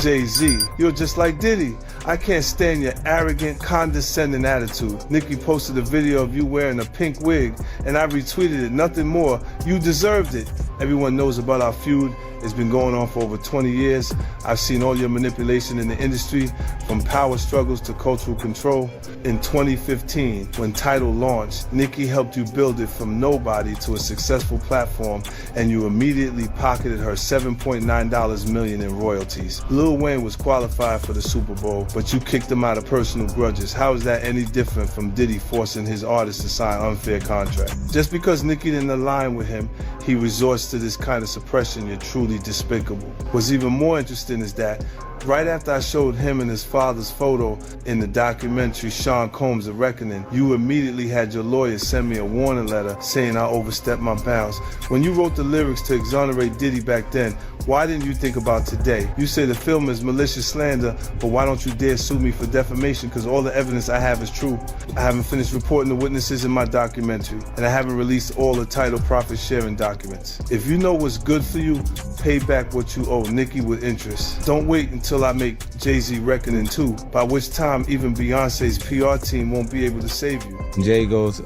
Jay-Z, you're just like Diddy. I can't stand your arrogant, condescending attitude. Nicki posted a video of you wearing a pink wig, and I retweeted it. Nothing more. You deserved it. Everyone knows about our feud. It's been going on for over 20 years. I've seen all your manipulation in the industry, from power struggles to cultural control. In 2015, when Tidal launched, Nicki helped you build it from nobody to a successful platform, and you immediately pocketed her $7.9 million in royalties. Lil Wayne was qualified for the Super Bowl, but you kicked him out of personal grudges. How is that any different from Diddy forcing his artists to sign unfair contracts? Just because Nicki didn't align with him, he resorts to this kind of suppression. You're truly despicable. What's even more interesting is that right after I showed him and his father's photo in the documentary Sean Combs: The Reckoning, you immediately had your lawyer send me a warning letter saying I overstepped my bounds. When you wrote the lyrics to exonerate Diddy back then, why didn't you think about today? You say the film is malicious slander, but why don't you dare sue me for defamation? Because all the evidence I have is true. I haven't finished reporting the witnesses in my documentary, and I haven't released all the Tidal profit sharing documents. If you know what's good for you, pay back what you owe Nicki with interest. Don't wait until I make Jay-Z Reckoning 2, by which time even Beyonce's PR team won't be able to save you. Jay goes,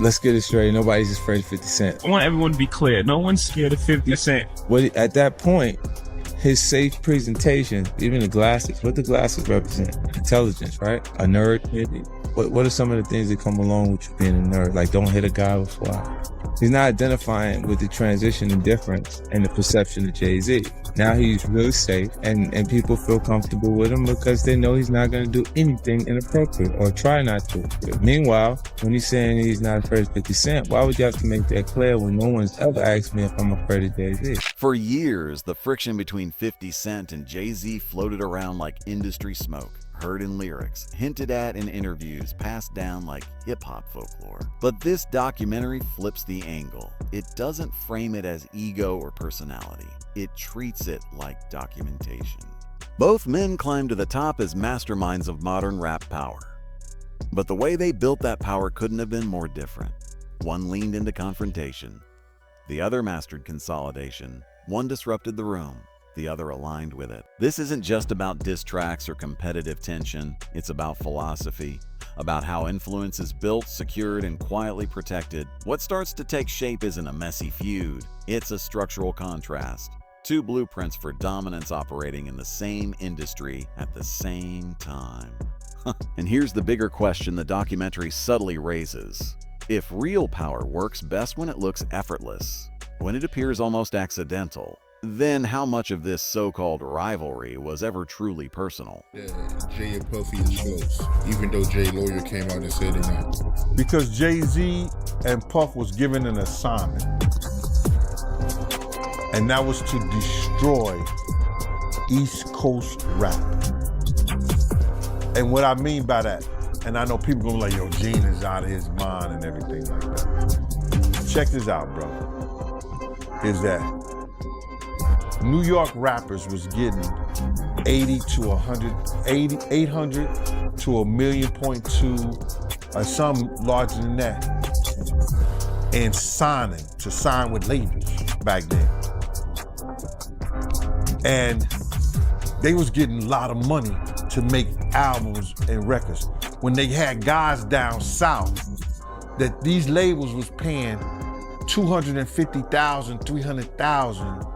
let's get it straight. Nobody's afraid of 50 Cent. I want everyone to be clear. No one's scared of 50 Cent. At that point, his safe presentation, even the glasses, what the glasses represent? Intelligence, right? A nerd, maybe. What are some of the things that come along with you being a nerd? Like, don't hit a guy with fly. He's not identifying with the transition and difference and the perception of Jay-Z. Now he's really safe, and people feel comfortable with him because they know he's not going to do anything inappropriate or try not to. Meanwhile, when he's saying he's not afraid of 50 Cent, why would you have to make that clear when no one's ever asked me if I'm afraid of Jay-Z? For years, the friction between 50 Cent and Jay-Z floated around like industry smoke. Heard in lyrics, hinted at in interviews, passed down like hip-hop folklore. But this documentary flips the angle. It doesn't frame it as ego or personality. It treats it like documentation. Both men climb to the top as masterminds of modern rap power. But the way they built that power couldn't have been more different. One leaned into confrontation. The other mastered consolidation. One disrupted the room. The other aligned with it. This isn't just about diss tracks or competitive tension. It's about philosophy, about how influence is built, secured, and quietly protected. What starts to take shape isn't a messy feud. It's a structural contrast. Two blueprints for dominance operating in the same industry at the same time. And here's the bigger question the documentary subtly raises. If real power works best when it looks effortless, when it appears almost accidental, then how much of this so-called rivalry was ever truly personal? Yeah, Jay and Puffy is close, even though Jay's lawyer came out and said they're not. Because Jay-Z and Puff was given an assignment, and that was to destroy East Coast rap. And what I mean by that, and I know people gonna be like, yo, Gene is out of his mind and everything like that. Check this out, brother, is that New York rappers was getting 80 to 100, 800 to 1.2 million, or some larger than that, and sign with labels back then. And they was getting a lot of money to make albums and records. When they had guys down south that these labels was paying $250,000, $300,000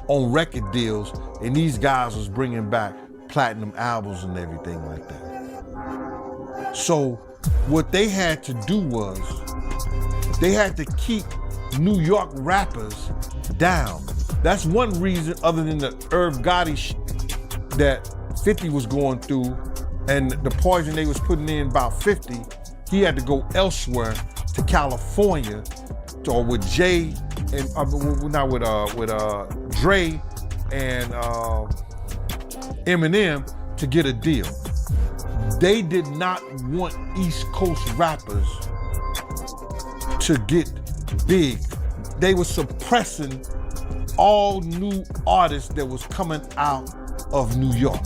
on record deals, and these guys was bringing back platinum albums and everything like that. So what they had to do was, they had to keep New York rappers down. That's one reason, other than the Irv Gotti shit that 50 was going through and the poison they was putting in about 50, he had to go elsewhere to California, or with Jay and not with Dre and Eminem to get a deal. They did not want East Coast rappers to get big. They were suppressing all new artists that was coming out of New York.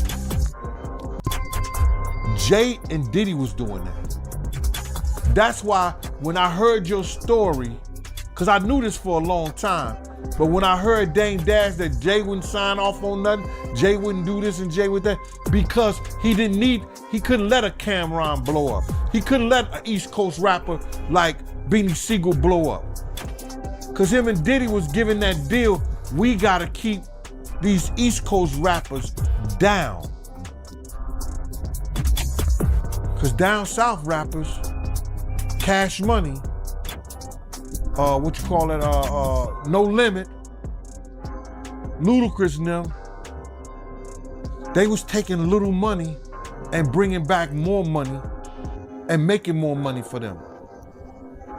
Jay and Diddy was doing that. That's why when I heard your story because I knew this for a long time. But when I heard Dame Dash that Jay wouldn't sign off on nothing, Jay wouldn't do this and Jay would that, because he couldn't let a Cameron blow up. He couldn't let an East Coast rapper like Beanie Siegel blow up. Because him and Diddy was giving that deal, we gotta keep these East Coast rappers down. Because down south rappers, Cash Money, No Limit, Ludacris and them, they was taking little money and bringing back more money and making more money for them.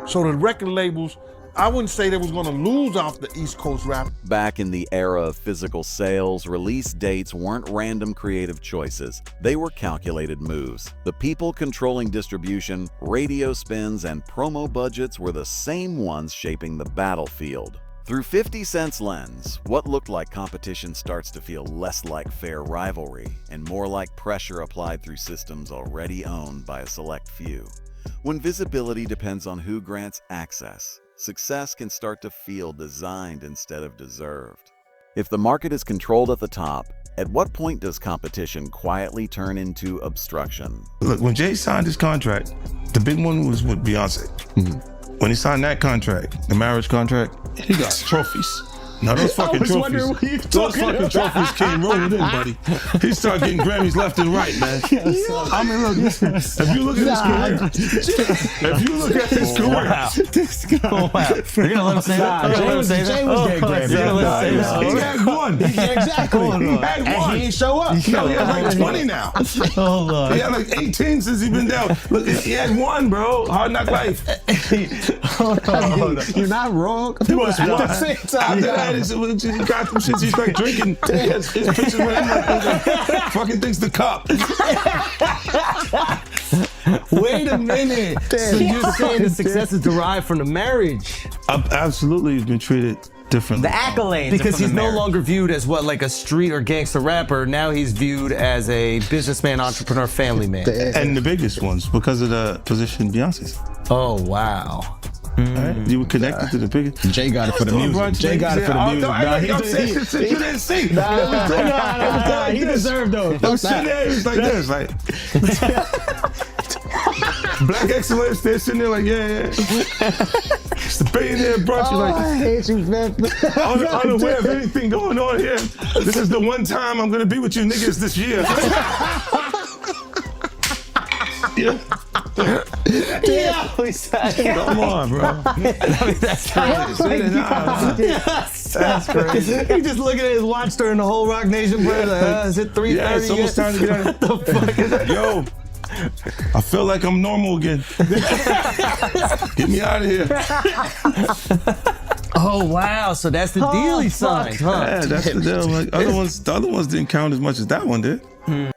So the record labels, I wouldn't say they was gonna lose off the East Coast rap. Back in the era of physical sales, release dates weren't random creative choices. They were calculated moves. The people controlling distribution, radio spins, and promo budgets were the same ones shaping the battlefield. Through 50 Cent's lens, what looked like competition starts to feel less like fair rivalry and more like pressure applied through systems already owned by a select few. When visibility depends on who grants access, success can start to feel designed instead of deserved. If the market is controlled at the top, at what point does competition quietly turn into obstruction? Look, when Jay signed his contract, the big one was with Beyonce. When he signed that contract, the marriage contract, he got trophies. Now those fucking trophies, came rolling in, buddy. He started getting Grammys left and right, man. I mean, look, listen, if you look at his career, Wow. You're gonna let him say that? Jay was getting Grammys. he had one. Exactly. He had one. And he ain't show up. He had like 20 now. Hold on. He had like 18 since he been down. Look, he had one, bro. Hard Knock Life. Hold on. You're not wrong. He was At one. the same time. After that, he got them shits. He started drinking. His pictures with him like fucking things to cup. Wait a minute. So you're saying the success is derived from the marriage? Absolutely, he's been treated differently. The accolades. Because he's no marriage. longer viewed as what, like a street or gangster rapper. Now he's viewed as a businessman, entrepreneur, family man. And the biggest ones because of the position Beyonce's. Oh, wow. Right? You were connected to the biggest. Jay got it for the music. Jay got it for the music. I'm saying shit you didn't see. He deserved those. I'm sitting there, it's like this, like Black excellence. They're sitting there like, yeah. It's the billionaire brunch. I Like, hate you, man. unaware of anything going on here. This is the one time I'm gonna be with you niggas this year. Yeah. Come on, bro. That's crazy. That's crazy. He just looking at his watch during the whole Rock Nation break. Like, is it 3:30 Yeah, it's almost time to get out. What the fuck is that? Yo, I feel like I'm normal again. Get me out of here. Oh wow! So that's the deal he signed, huh? Yeah, that's the deal. Like, the other ones didn't count as much as that one did.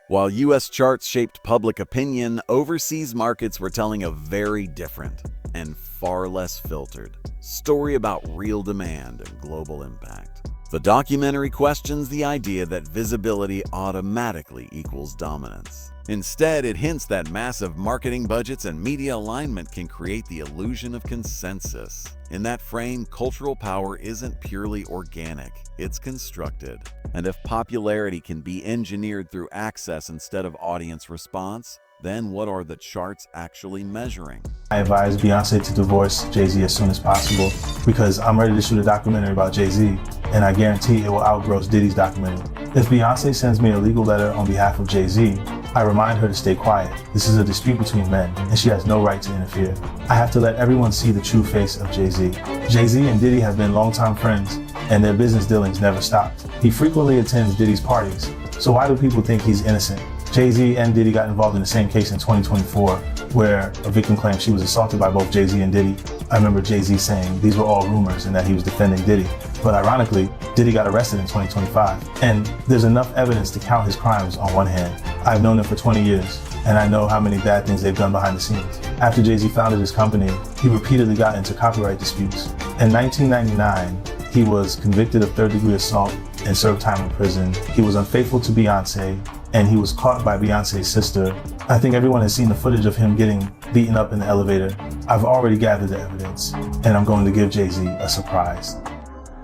While US charts shaped public opinion, overseas markets were telling a very different and far less filtered story about real demand and global impact. The documentary questions the idea that visibility automatically equals dominance. Instead, it hints that massive marketing budgets and media alignment can create the illusion of consensus. In that frame, cultural power isn't purely organic, it's constructed. And if popularity can be engineered through access instead of audience response, then what are the charts actually measuring? I advise Beyonce to divorce Jay-Z as soon as possible because I'm ready to shoot a documentary about Jay-Z, and I guarantee it will outgross Diddy's documentary. If Beyonce sends me a legal letter on behalf of Jay-Z, I remind her to stay quiet. This is a dispute between men, and she has no right to interfere. I have to let everyone see the true face of Jay-Z. Jay-Z and Diddy have been longtime friends, and their business dealings never stopped. He frequently attends Diddy's parties, so why do people think he's innocent? Jay-Z and Diddy got involved in the same case in 2024, where a victim claimed she was assaulted by both Jay-Z and Diddy. I remember Jay-Z saying these were all rumors and that he was defending Diddy. But ironically, Diddy got arrested in 2025, and there's enough evidence to count his crimes on one hand. I've known them for 20 years, and I know how many bad things they've done behind the scenes. After Jay-Z founded his company, he repeatedly got into copyright disputes. In 1999, he was convicted of third-degree assault and served time in prison. He was unfaithful to Beyonce, and he was caught by Beyonce's sister. I think everyone has seen the footage of him getting beaten up in the elevator. I've already gathered the evidence, and I'm going to give Jay-Z a surprise.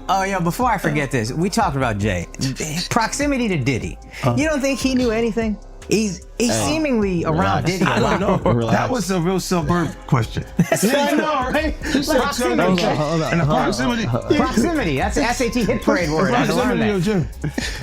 Oh, yeah, before I forget this, we talked about Jay. Proximity to Diddy. You don't think he knew anything? He's seemingly around Diddy a lot. That was a real suburb question. I know, right? Proximity. Hold on. And the proximity. Proximity. That's the SAT hit parade word. I had to learn that.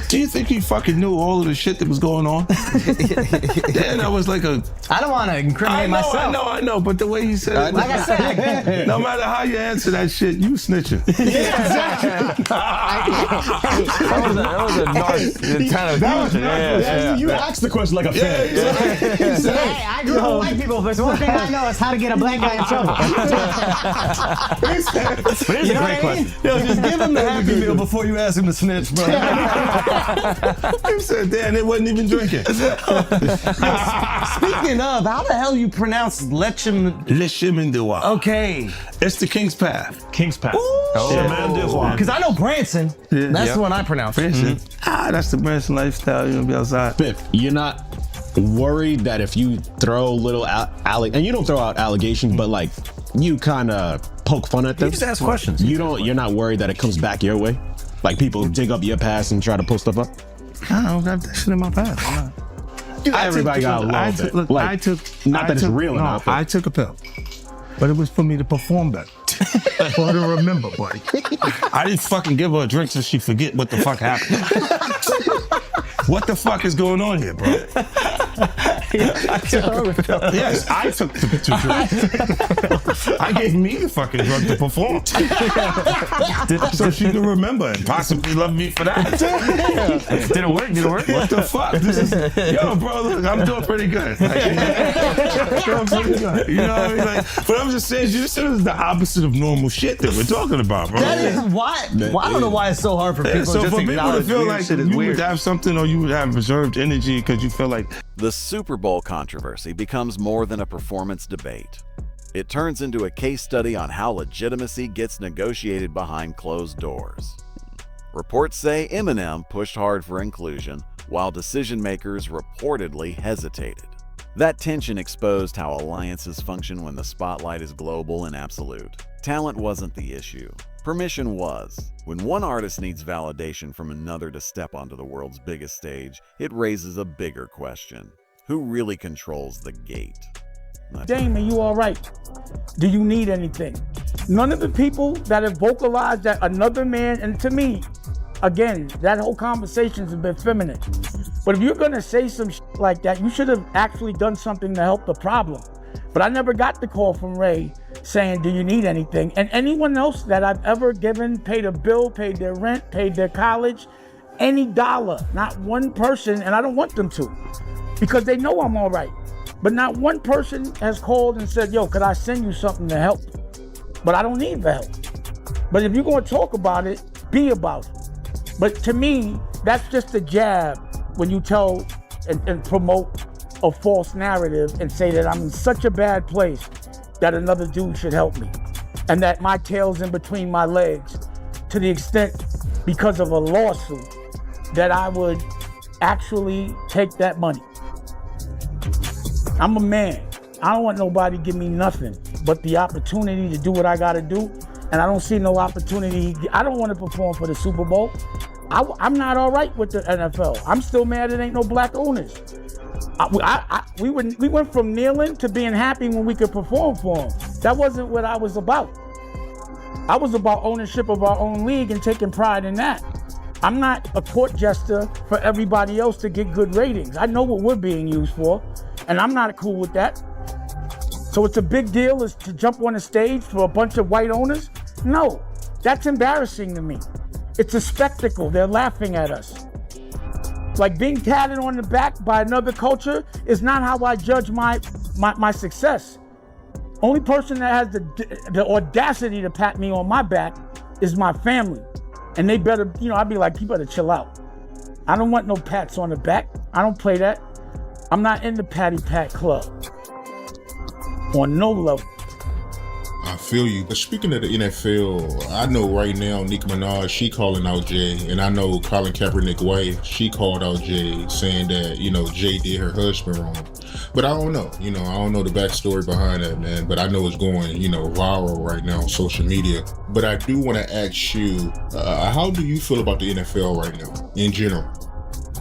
Do you think he fucking knew all of the shit that was going on? Yeah, that was like a... I don't want to incriminate myself. I know, but the way he said it... Like I said... No matter how you answer that shit, you snitching. Yeah, exactly. That was a nice kind of question. You asked the question like a fan. Hey, I grew up with white people, but one thing I know is how to get a black guy in trouble. But it's a great question. Yo, just give him the Happy Meal before you ask him to snitch, bro. He said, damn, they wasn't even drinking. Speaking of, how the hell you pronounce Lechemin-de-Roi. Okay. It's the King's Path. King's Path. Because I know Branson. That's the one I pronounce. Branson. That's the Branson lifestyle. You know, be outside. Biff, you're not worried that if you throw little and you don't throw out allegations, but like you kind of poke fun at them. You just ask questions. You're not worried that it comes back your way? Like people dig up your past and try to pull stuff up? I don't got that shit in my past. Everybody got a little bit. Look, like, I took I took a pill, but it was for me to perform better. For her to remember, buddy. I didn't fucking give her a drink so she forget what the fuck happened. What the fuck is going on here, bro? Yes, I took the drinks. I gave me the fucking drug to perform. So she can remember and possibly love me for that. Did it work? What the fuck? Yo, bro, look, I'm doing pretty good. Like, doing pretty good. You know what I mean? Like, but I'm just saying, this is the opposite of normal shit that we're talking about, bro. That is why. I don't know why it's so hard for people so just for to people to acknowledge feel weird like shit is you weird. would have something or you would have reserved energy because you feel like... The Super Bowl controversy becomes more than a performance debate. It turns into a case study on how legitimacy gets negotiated behind closed doors. Reports say Eminem pushed hard for inclusion, while decision makers reportedly hesitated. That tension exposed how alliances function when the spotlight is global and absolute. Talent wasn't the issue. Permission was. When one artist needs validation from another to step onto the world's biggest stage, it raises a bigger question. Who really controls the gate? Dame, are you all right? Do you need anything? None of the people that have vocalized that another man, and to me, again, that whole conversation's a bit feminine. But if you're gonna say some shit like that, you should have actually done something to help the problem. But I never got the call from Ray saying, do you need anything? And anyone else that I've ever given, paid a bill, paid their rent, paid their college, any dollar, not one person, and I don't want them to, because they know I'm all right. But not one person has called and said, yo, could I send you something to help? But I don't need the help. But if you're gonna talk about it, be about it. But to me, that's just a jab when you tell and promote a false narrative and say that I'm in such a bad place that another dude should help me. And that my tail's in between my legs to the extent, because of a lawsuit, that I would actually take that money. I'm a man. I don't want nobody to give me nothing but the opportunity to do what I gotta do. And I don't see no opportunity. I don't want to perform for the Super Bowl. I'm not all right with the NFL. I'm still mad it ain't no black owners. We went from kneeling to being happy when we could perform for them. That wasn't what I was about. I was about ownership of our own league and taking pride in that. I'm not a court jester for everybody else to get good ratings. I know what we're being used for, and I'm not cool with that. So it's a big deal is to jump on a stage for a bunch of white owners? No, that's embarrassing to me. It's a spectacle. They're laughing at us. Like being patted on the back by another culture is not how I judge my success. Only person that has the audacity to pat me on my back is my family. And they better, I'd be like, you better chill out. I don't want no pats on the back. I don't play that. I'm not in the patty pat club. On no level. I feel you. But speaking of the NFL, I know right now Nicki Minaj, she calling out Jay, and I know Colin Kaepernick's wife, she called out Jay, saying that, you know, Jay did her husband wrong. But I don't know, you know, I don't know the backstory behind that, man. But I know it's going, you know, viral right now on social media. But I do want to ask you, how do you feel about the NFL right now, in general?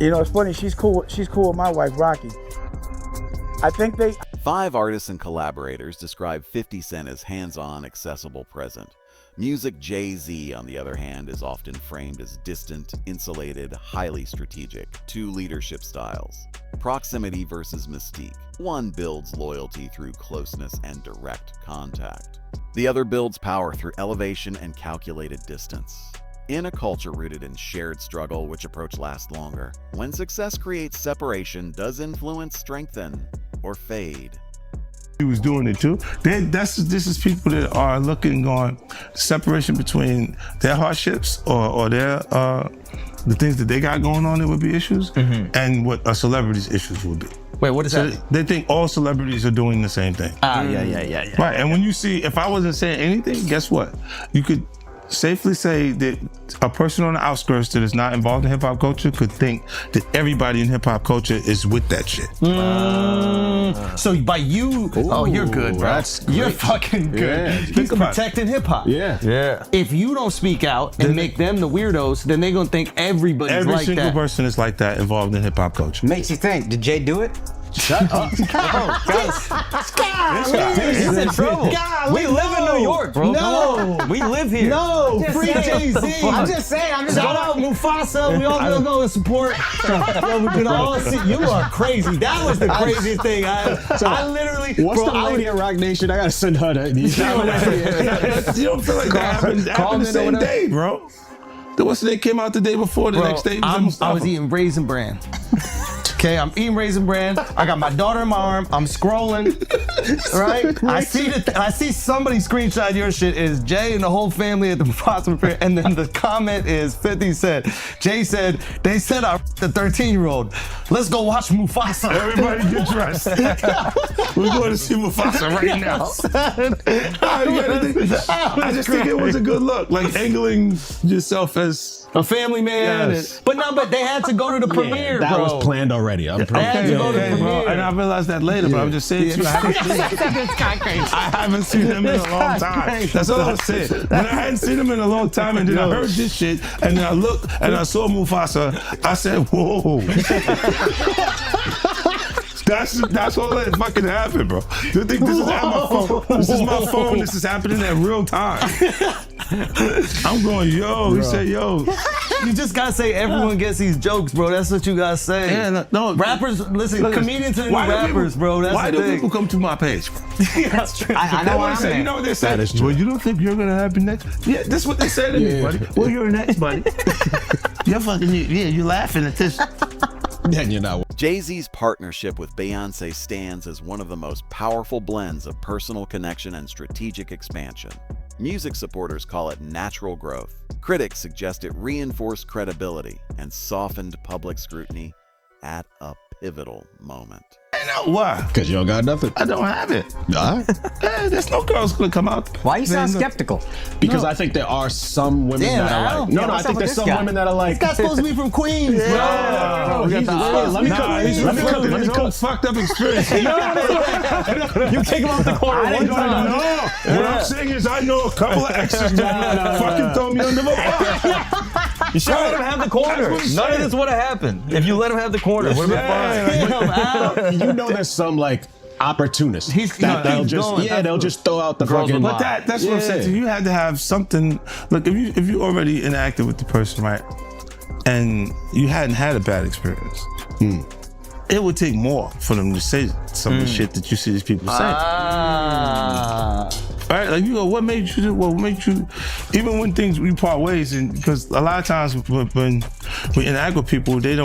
You know, it's funny. She's cool. She's cool with my wife, Rocky. I think they. 5 artists and collaborators describe 50 Cent as hands-on, accessible, present. Music Jay-Z, on the other hand, is often framed as distant, insulated, highly strategic. 2 leadership styles. Proximity versus mystique. One builds loyalty through closeness and direct contact. The other builds power through elevation and calculated distance. In a culture rooted in shared struggle, which approach lasts longer, when success creates separation, does influence strengthen or fade? He was doing it too. This is people that are looking on separation between their hardships or their the things that they got going on that would be issues, and what a celebrity's issues would be. Wait, what is that? They think all celebrities are doing the same thing. Yeah. Right, and when you see, if I wasn't saying anything, guess what? You could safely say that a person on the outskirts that is not involved in hip-hop culture could think that everybody in hip-hop culture is with that shit. So by you, you're good, bro. You're fucking good. Yeah. He's protecting hip-hop. Yeah. If you don't speak out and make them the weirdos, then they're gonna think everybody's Every like single that. person is like that involved in hip-hop culture. Makes you think, did Jay do it? Shut up. He's in trouble. We live in New York, bro. No. We live here. No, free Jay-Z. I'm just saying. Shout out Mufasa. We all gonna go and support. Yo, we can all see. You are crazy. That was the craziest thing. I literally. What's bro, the melody at Rock Nation? I gotta send her that. You don't feel like that happened the same day, bro. What's the day came out the day before, the next day? I was eating Raisin Bran. Okay, I'm eating Raisin Bran. I got my daughter in my arm. I'm scrolling, right? I see somebody screenshot your shit is Jay and the whole family at the Mufasa Fair, and then the comment is 50 Cent. Jay said, they said I the 13-year-old. Let's go watch Mufasa. Everybody get dressed. We're going to see Mufasa right now. I just think it was a good look, like angling yourself as a family man. Yes. But they had to go to the premiere, that bro. was planned already. They had to go to the premiere. And I realized that later, but I'm just saying too, I haven't seen him in a long time. That's all I'm saying. When I hadn't seen him in a long time, and then I heard this shit, and then I looked and I saw Mufasa, I said, whoa. That's all that fucking happened, bro. You think this is at my phone? This is my phone. This is happening at real time. I'm going, yo. He said, yo. You just gotta say everyone gets these jokes, bro. That's what you gotta say. Yeah, no. Rappers, listen, comedians are the new rappers, bro. That's why the do thing. people come to my page? That's true. I know what I'm saying. You know what they say? That is true. Well, you don't think you're gonna happen next? Yeah, that's what they say to me, buddy. Well, you're next, buddy. You're fucking, you're laughing at this. Then you're not. Jay-Z's partnership with Beyonce stands as one of the most powerful blends of personal connection and strategic expansion. Music supporters call it natural growth. Critics suggest it reinforced credibility and softened public scrutiny at a pivotal moment. Why? Because you don't got nothing. I don't have it. All right. There's no girls gonna come out. Why you sound skeptical? Because I think there are some women that are like. No, I think there's some women that are like. This guy's supposed to be from Queens, bro. Let me cook. His whole fucked up experience. You kick him off the corner one time. No. What I'm saying is I know a couple of exes that fucking throw me under the bus. You should let him have the corner. None of this would have happened if you let him have the corner. Would have been fine. You know there's some like opportunists. They'll just throw out the fucking. But that's what I'm saying. So you had to have something. Look, if you already interacted with the person, right, and you hadn't had a bad experience, it would take more for them to say some of the shit that you see these people saying. Right? Like, you go, what made you do? What made you? Even when we part ways, and because a lot of times when we interact with people, they're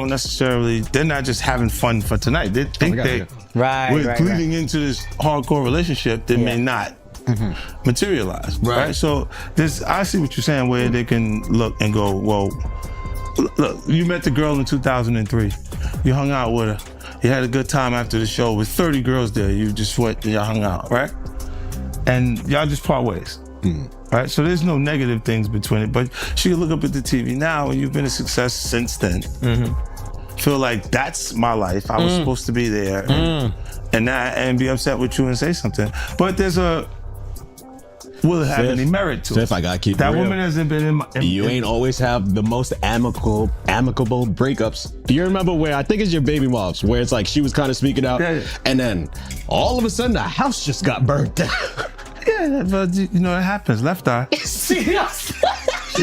not just having fun for tonight. They think we're bleeding into this hardcore relationship that may not materialize. Right? So I see what you're saying, where they can look and go, well, look, you met the girl in 2003. You hung out with her. You had a good time after the show with 30 girls there. You just went and y'all hung out, right? and y'all just part ways. Right? So there's no negative things between it, but she can look up at the TV now and you've been a success since then. Feel like that's my life. I was supposed to be there and be upset with you and say something. But there's will it have any merit to it? If I gotta keep that it real, woman hasn't been in my... You ain't always have the most amicable breakups. Do you remember where, I think it's your baby moms, where it's like she was kind of speaking out, and then all of a sudden the house just got burnt down. Yeah, but you know, it happens. Left eye. She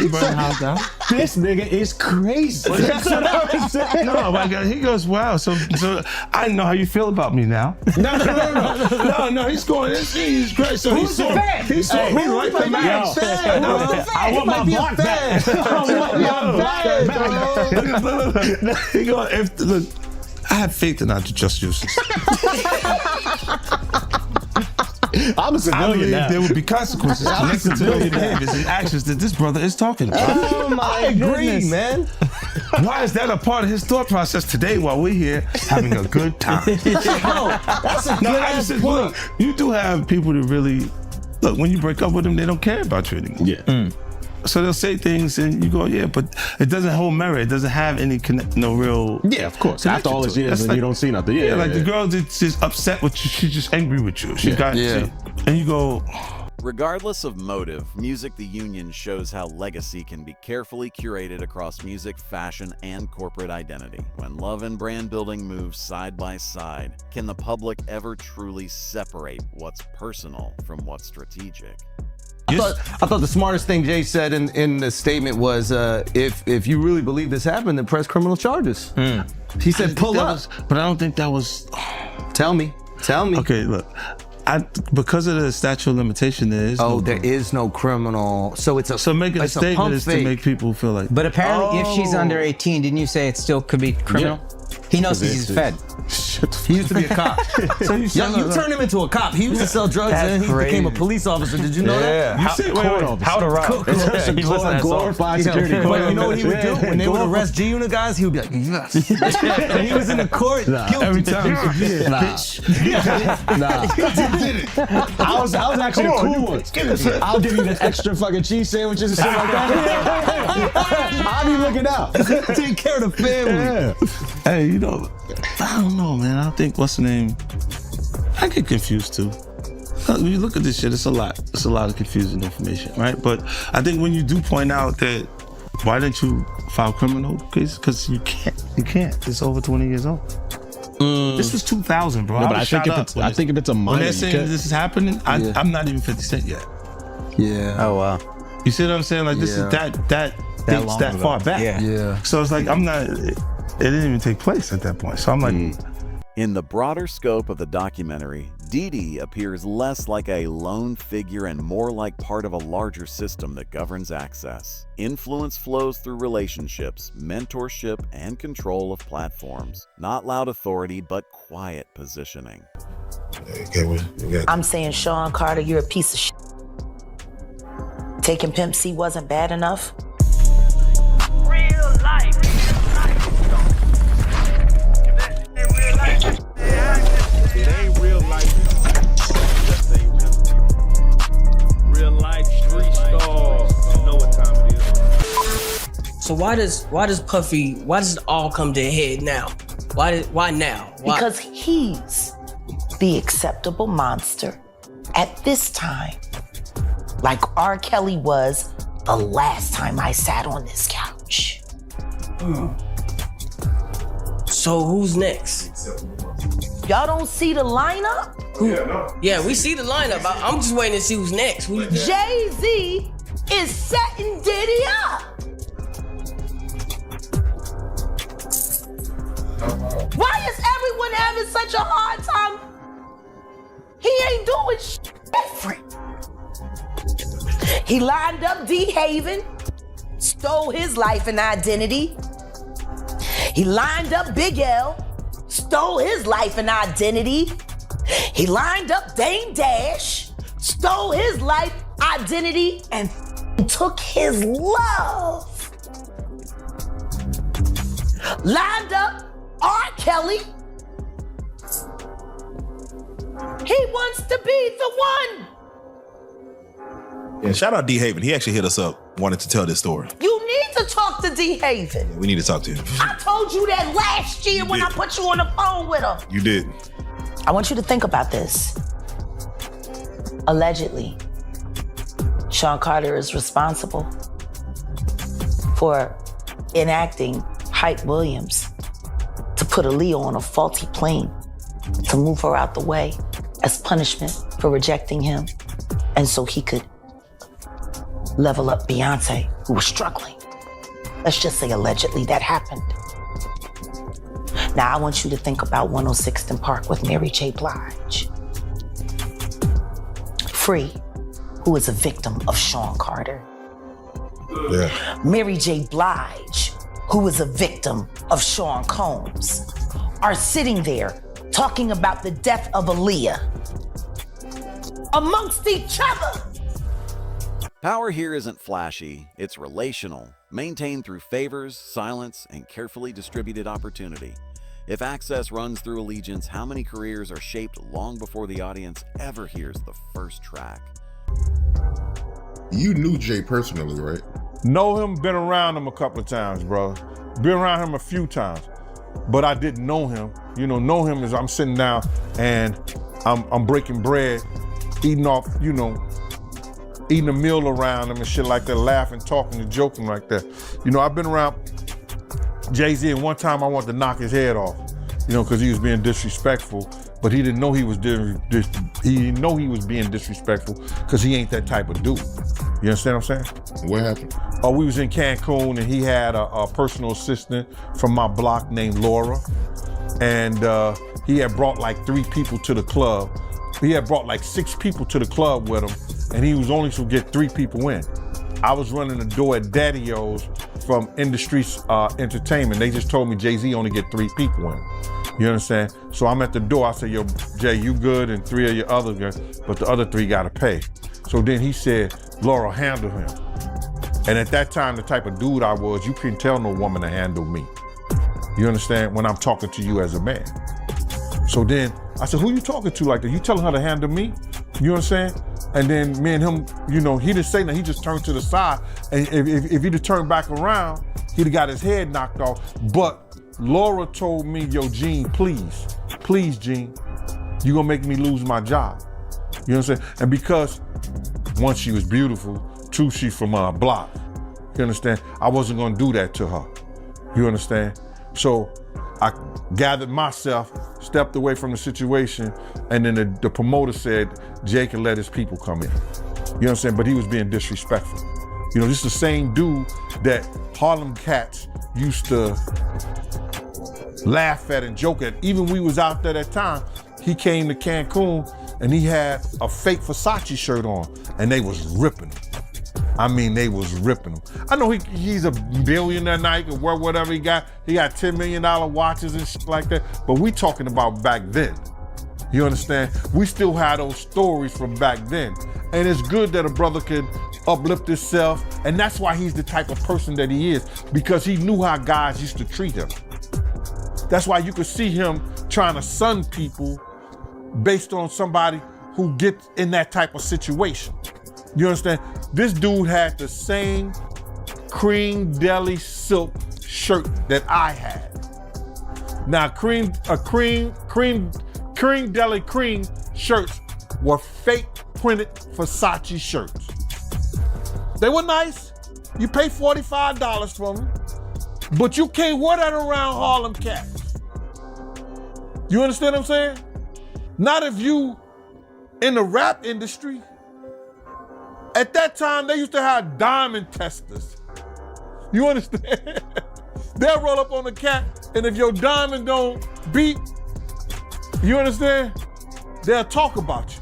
burned the house down. This nigga is crazy. That's what I was saying. No, my God, he goes, wow. So I know how you feel about me now. No, he's going. He's great. So Who's the fan? He's so Who's right the man. I want my block back. He go, look, I have faith in our just juices. I'm a civilian I believe now. there would be consequences connected to those behaviors and actions that this brother is talking about. Oh my goodness, man. Why is that a part of his thought process today while we're here having a good time? That's a good ass point. Look, you do have people that really, look, when you break up with them, they don't care about you anymore. Yeah. So they'll say things and you go, yeah, but it doesn't hold merit. It doesn't have any no real... Yeah, of course. After all this years and like, you don't see nothing. Yeah, the girl that's just upset with you. She's just angry with you. And you go... Regardless of motive, Music the Union shows how legacy can be carefully curated across music, fashion, and corporate identity. When love and brand building move side by side, can the public ever truly separate what's personal from what's strategic? I thought the smartest thing Jay said in the statement was, if you really believe this happened, then press criminal charges. He said pull up. But I don't think that was... Tell me. Okay, look. Because of the statute of limitation, there is there is no criminal. So it's a so making a statement is to make people feel like. But apparently, if she's under 18, didn't you say it still could be criminal? Yeah. He knows he's fed. He used to be a cop. So you turned him into a cop. He used to sell drugs and he became a police officer. Did you know that? You said, How to rob. Glorified security. But you know what he would do? When they would arrest G-Unit guys, he would be like, yes. And he was in the court. Every time. I was actually a cool one. I'll give you the extra fucking cheese sandwiches and shit like that. I'll be looking out. Take care of the family. Hey, you know, I don't know, man. I think, what's the name? I get confused too. When you look at this shit, it's a lot. It's a lot of confusing information, right? But I think when you do point out that, why didn't you file criminal cases? Because you can't. It's over 20 years old. This was 2000, bro. No, but I think if it's a minor, when they're saying this is happening, I'm not even 50 Cent yet. Yeah. Oh wow. You see what I'm saying? Like this is that dates that far back. Yeah. So it's like it didn't even take place at that point. So I'm like. In the broader scope of the documentary, Diddy appears less like a lone figure and more like part of a larger system that governs access. Influence flows through relationships, mentorship, and control of platforms. Not loud authority, but quiet positioning. I'm saying, Sean Carter, you're a piece of shit. Taking Pimp C wasn't bad enough. Real life. It ain't real life. Just say real life street stars. You know what time it is. So why does it all come to a head now? Why now? Why? Because he's the acceptable monster at this time. Like R. Kelly was the last time I sat on this couch. So who's next? Y'all don't see the lineup? Yeah, we see the lineup. I'm just waiting to see who's next. Jay-Z is setting Diddy up. Why is everyone having such a hard time? He ain't doing shit different. He lined up D. Haven, stole his life and identity. He lined up Big L, stole his life and identity. He lined up Dame Dash, stole his life, identity, and took his love. Lined up R. Kelly. He wants to be the one. Yeah, shout out D Haven. He actually hit us up, wanted to tell this story. You need to talk to D Haven. We need to talk to him. I told you that last year when I put you on the phone with him. You did. I want you to think about this. Allegedly, Sean Carter is responsible for enacting Hype Williams to put Aaliyah on a faulty plane to move her out the way as punishment for rejecting him, and so he could level up Beyonce, who was struggling. Let's just say allegedly that happened. Now I want you to think about 106th Park with Mary J. Blige. Free, who is a victim of Sean Carter. Yeah. Mary J. Blige, who is a victim of Sean Combs, are sitting there talking about the death of Aaliyah amongst each other. Power here isn't flashy, it's relational, maintained through favors, silence, and carefully distributed opportunity. If access runs through allegiance, how many careers are shaped long before the audience ever hears the first track? You knew Jay personally, right? Know him, been around him a couple of times, bro. Been around him a few times, but I didn't know him. You know him as I'm sitting down and I'm breaking bread, eating off, eating a meal around him and shit like that, laughing, talking, and joking like that. I've been around Jay-Z, and one time I wanted to knock his head off, because he was being disrespectful, but he didn't know he was being disrespectful because he ain't that type of dude. You understand what I'm saying? What happened? We was in Cancun and he had a personal assistant from my block named Laura, and he had brought like 3 people to the club. He had brought like 6 people to the club with him, and he was only to get 3 people in. I was running the door at Daddy-O's from Industry Entertainment. They just told me Jay-Z only get 3 people in. You understand? So I'm at the door. I said, yo, Jay, you good, and 3 of your other guys, but the other 3 gotta pay. So then he said, Laura, handle him. And at that time, the type of dude I was, you couldn't tell no woman to handle me. You understand? When I'm talking to you as a man. So then I said, who you talking to like that? You telling her to handle me? You know what I'm saying? And then me and him, he didn't say nothing. He just turned to the side. And if he'd have turned back around, he'd have got his head knocked off. But Laura told me, yo, Gene, please, Gene, you gonna make me lose my job. You know what I'm saying? And because, 1, she was beautiful, 2, she from our block. You understand? I wasn't gonna do that to her. You understand? So I gathered myself, stepped away from the situation, and then the promoter said Jay can let his people come in. You know what I'm saying? But he was being disrespectful. This is the same dude that Harlem cats used to laugh at and joke at. Even we was out there that time, he came to Cancun and he had a fake Versace shirt on, and they was ripping him. I mean, they was ripping him. I know he's a billionaire now, he can wear whatever he got. He got $10 million watches and shit like that, but we talking about back then. You understand? We still had those stories from back then. And it's good that a brother could uplift himself, and that's why he's the type of person that he is, because he knew how guys used to treat him. That's why you could see him trying to sun people based on somebody who gets in that type of situation. You understand? This dude had the same cream deli silk shirt that I had. Now, cream deli cream shirts were fake printed Versace shirts. They were nice. You pay $45 for them, but you can't wear that around Harlem cats. You understand what I'm saying? Not if you in the rap industry. At that time, they used to have diamond testers. You understand? They'll roll up on the cat, and if your diamond don't beat, you understand? They'll talk about you.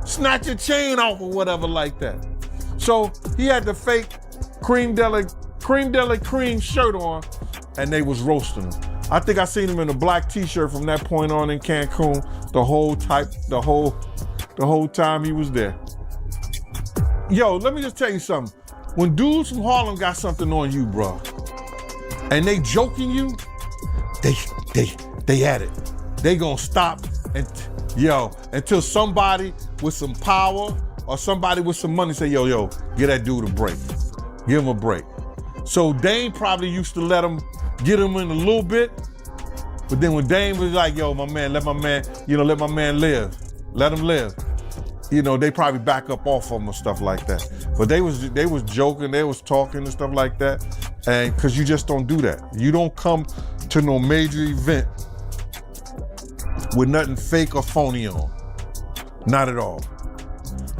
Snatch your chain off or whatever like that. So he had the fake cream deli cream shirt on, and they was roasting him. I think I seen him in a black t-shirt from that point on in Cancun the whole time he was there. Yo, let me just tell you something. When dudes from Harlem got something on you, bro, and they joking you, they at it. They gonna stop until somebody with some power or somebody with some money say, yo, give that dude a break. Give him a break. So Dame probably used to let him get him in a little bit, but then when Dame was like, yo, my man, let my man live. Let him live. They probably back up off of him or stuff like that. But they was joking, they was talking and stuff like that. And cause you just don't do that. You don't come to no major event with nothing fake or phony on. Not at all.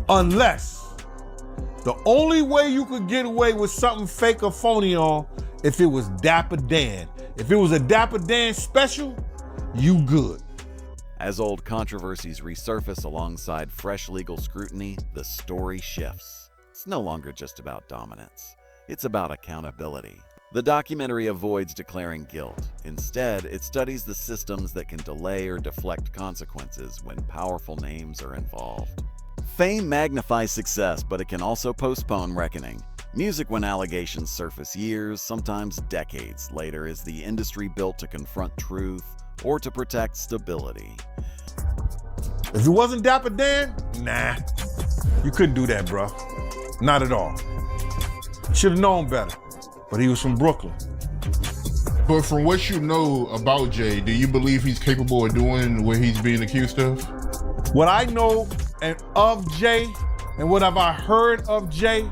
Unless the only way you could get away with something fake or phony on if it was Dapper Dan. If it was a Dapper Dan special, you good. As old controversies resurface alongside fresh legal scrutiny, the story shifts. It's no longer just about dominance. It's about accountability. The documentary avoids declaring guilt. Instead, it studies the systems that can delay or deflect consequences when powerful names are involved. Fame magnifies success, but it can also postpone reckoning. Music when allegations surface years, sometimes decades later, is the industry built to confront truth or to protect stability. If it wasn't Dapper Dan, nah, you couldn't do that, bro. Not at all. Should have known better, but he was from Brooklyn. But from what you know about Jay, do you believe he's capable of doing what he's being accused of? What I know of Jay, and what have I heard of Jay,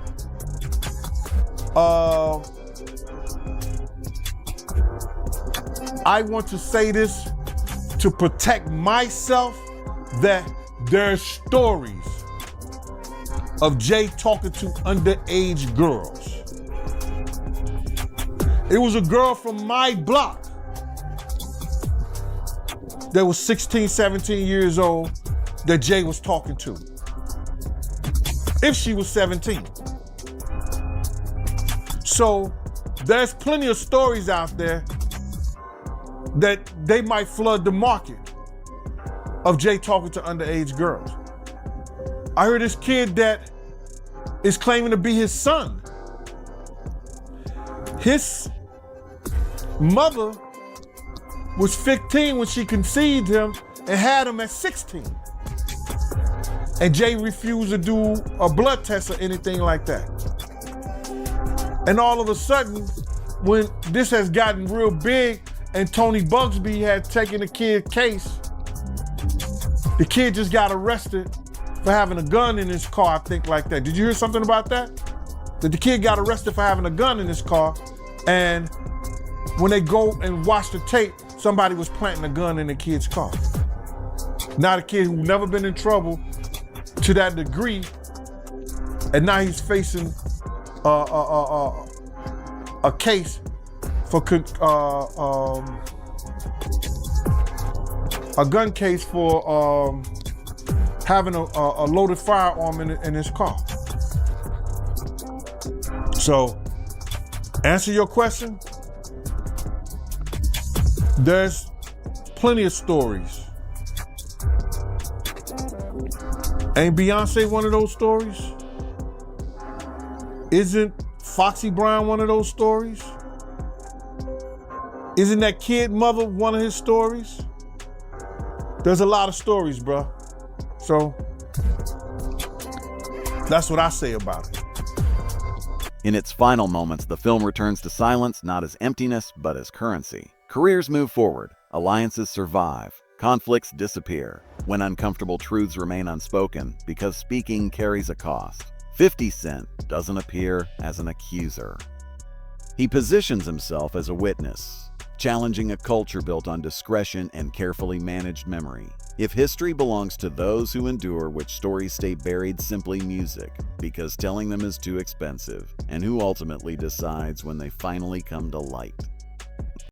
I want to say this to protect myself, that there's stories of Jay talking to underage girls. It was a girl from my block that was 16, 17 years old that Jay was talking to. If she was 17. So there's plenty of stories out there that they might flood the market of Jay talking to underage girls. I heard this kid that is claiming to be his son. His mother was 15 when she conceived him and had him at 16. And Jay refused to do a blood test or anything like that. And all of a sudden, when this has gotten real big and Tony Bugsby had taken the kid's case, the kid just got arrested for having a gun in his car, I think, like that. Did you hear something about that? That the kid got arrested for having a gun in his car, and when they go and watch the tape, somebody was planting a gun in the kid's car. Now the kid who never been in trouble to that degree, and now he's facing a case for a gun case for having a loaded firearm in his car. So, answer your question, there's plenty of stories. Ain't Beyonce one of those stories? Isn't Foxy Brown one of those stories? Isn't that kid mother one of his stories? There's a lot of stories, bro. So, that's what I say about it. In its final moments, the film returns to silence not as emptiness, but as currency. Careers move forward, alliances survive, conflicts disappear, when uncomfortable truths remain unspoken, because speaking carries a cost. 50 Cent doesn't appear as an accuser. He positions himself as a witness, challenging a culture built on discretion and carefully managed memory. If history belongs to those who endure, which stories stay buried simply music, because telling them is too expensive, and who ultimately decides when they finally come to light?